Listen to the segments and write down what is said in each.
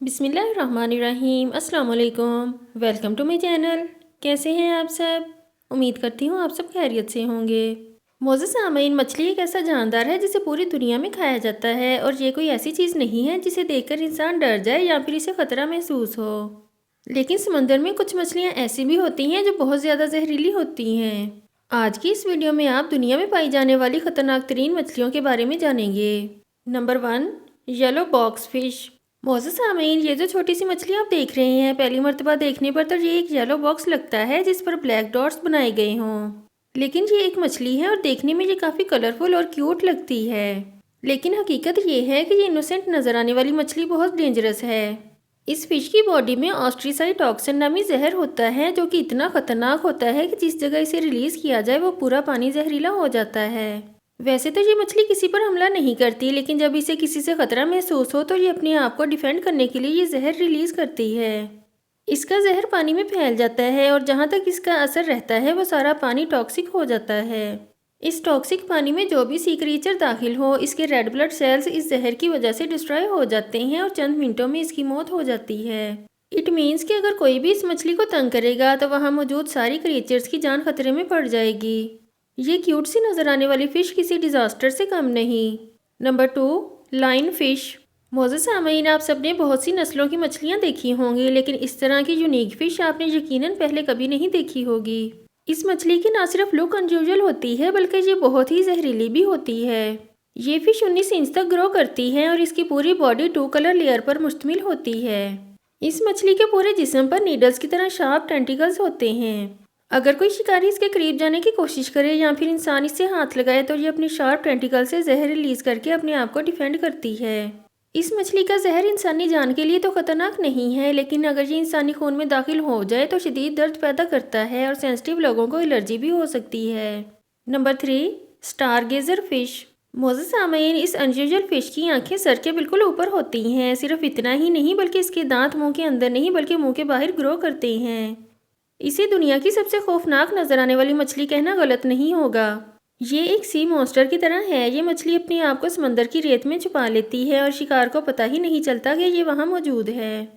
बिस्मिल्लाहिर्रहमानिर्रहीम। अस्सलाम वालेकुम। Welcome to my channel. कैसे हैं आप सब? उम्मीद करती हूँ आप सब खैरियत से होंगे। मोअज़्ज़ज़ सामईन, मछली एक ऐसा जानदार है जिसे पूरी दुनिया में खाया जाता है और ये कोई ऐसी चीज़ नहीं है जिसे देखकर इंसान डर जाए या फिर इसे ख़तरा महसूस हो। लेकिन समंदर में कुछ मछलियाँ ऐसी भी होती हैं जो बहुत ज़्यादा जहरीली होती हैं। आज की इस वीडियो में आप दुनिया में पाई जाने वाली ख़तरनाक तरीन मछलियों के बारे में जानेंगे। Number 1, yellow box fish. मोअज़्ज़ज़ सामईन, ये जो छोटी सी मछली आप देख रहे हैं, पहली मर्तबा देखने पर तो ये एक येलो बॉक्स लगता है जिस पर ब्लैक डॉट्स बनाए गए हों। लेकिन ये एक मछली है और देखने में ये काफ़ी कलरफुल और क्यूट लगती है। लेकिन हकीकत ये है कि ये इनोसेंट नज़र आने वाली मछली बहुत डेंजरस है। इस फिश की बॉडी में ऑस्ट्रीसाइटॉक्सिन नामी जहर होता है जो कि इतना खतरनाक होता है कि जिस जगह इसे रिलीज़ किया जाए वो पूरा पानी जहरीला हो जाता है। वैसे तो ये मछली किसी पर हमला नहीं करती, लेकिन जब इसे किसी से खतरा महसूस हो तो ये अपने आप को डिफेंड करने के लिए ये जहर रिलीज करती है। इसका जहर पानी में फैल जाता है और जहाँ तक इसका असर रहता है वो सारा पानी टॉक्सिक हो जाता है। इस टॉक्सिक पानी में जो भी सी क्रीचर दाखिल हो, इसके रेड ब्लड सेल्स इस जहर की वजह से डिस्ट्रॉय हो जाते हैं और चंद मिनटों में इसकी मौत हो जाती है। इट मीन्स कि अगर कोई भी इस मछली को तंग करेगा तो वहाँ मौजूद सारी क्रीचर्स की जान खतरे में पड़ जाएगी। ये क्यूट सी नज़र आने वाली फ़िश किसी डिज़ास्टर से कम नहीं। Number 2, lion fish. मोअज़्ज़ज़ सामईन, आप सबने बहुत सी नस्लों की मछलियाँ देखी होंगी, लेकिन इस तरह की यूनिक फ़िश आपने यकीनन पहले कभी नहीं देखी होगी। इस मछली की ना सिर्फ लुक अनयूजुअल होती है बल्कि ये बहुत ही जहरीली भी होती है। ये फ़िश 19 इंच तक ग्रो करती है और इसकी पूरी बॉडी 2 कलर लेयर पर मुश्तमिल होती है। इस मछली के पूरे जिस्म पर नीडल्स की तरह शार्प टेंटिकल्स होते हैं। अगर कोई शिकारी इसके करीब जाने की कोशिश करे या फिर इंसान इससे हाथ लगाए तो ये अपनी शार्प टेंटिकल से जहर रिलीज करके अपने आप को डिफेंड करती है। इस मछली का जहर इंसानी जान के लिए तो खतरनाक नहीं है, लेकिन अगर ये इंसानी खून में दाखिल हो जाए तो शदीद दर्द पैदा करता है और सेंसिटिव लोगों को एलर्जी भी हो सकती है। Number 3, stargazer fish. मोअज़्ज़ज़ सामईन, इस अनयूजुअल फिश की आंखें सर के बिल्कुल ऊपर होती हैं। सिर्फ इतना ही नहीं बल्कि इसके दांत मुंह के अंदर नहीं बल्कि मुंह के बाहर ग्रो करते हैं। इसे दुनिया की सबसे खौफनाक नजर आने वाली मछली कहना गलत नहीं होगा। ये एक सी मॉन्स्टर की तरह है। ये मछली अपने आप को समंदर की रेत में छुपा लेती है और शिकार को पता ही नहीं चलता कि ये वहाँ मौजूद है।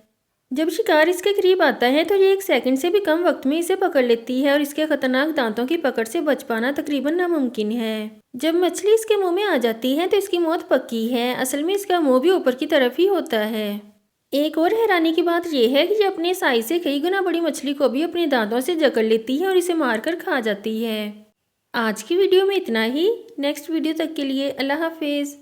जब शिकार इसके करीब आता है तो ये 1 सेकंड से भी कम वक्त में इसे पकड़ लेती है और इसके खतरनाक दांतों की पकड़ से बच पाना तकरीबन नामुमकिन है। जब मछली इसके मुंह में आ जाती है तो इसकी मौत पक्की है। असल में इसका मुंह भी ऊपर की तरफ ही होता है। एक और हैरानी की बात यह है कि ये अपने साइज से कई गुना बड़ी मछली को भी अपने दांतों से जकड़ लेती है और इसे मारकर खा जाती है। आज की वीडियो में इतना ही। नेक्स्ट वीडियो तक के लिए अल्लाह हाफिज़।